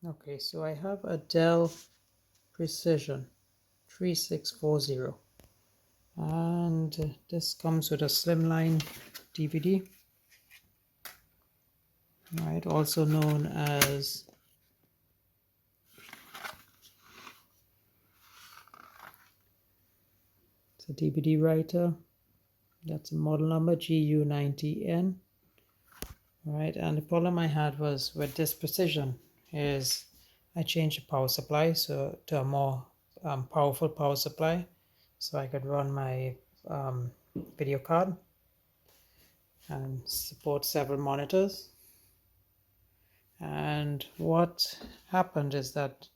Okay, so I have a Dell Precision 3640 and this comes with a Slimline DVD, right, also known as the DVD writer. That's a model number GU90N. Right, and the problem I had was with this Precision is I changed the power supply so to a more powerful power supply so I could run my video card and support several monitors. And what happened is that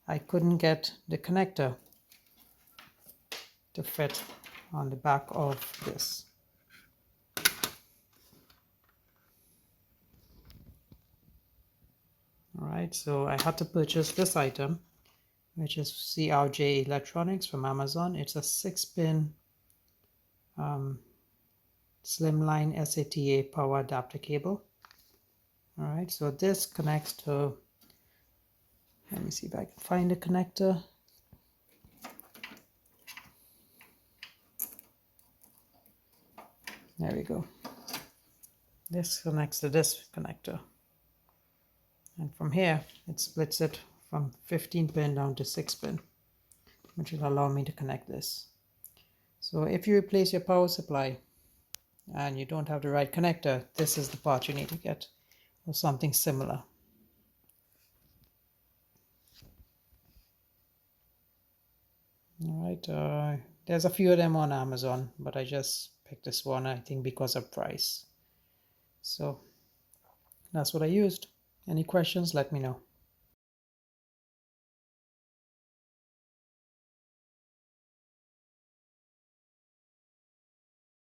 I couldn't get the connector to fit on the back of this. Alright, so I had to purchase this item, which is CRJ Electronics from Amazon. It's a 6-pin Slimline SATA power adapter cable. Alright, so this connects to, let me see if I can find the connector. There we go. This connects to this connector. And from here, it splits it from 15 pin down to 6 pin, which will allow me to connect this. So if you replace your power supply and you don't have the right connector, this is the part you need to get, or something similar. Alright, there's a few of them on Amazon, but I just picked this one, I think because of price. So that's what I used. Any questions, let me know.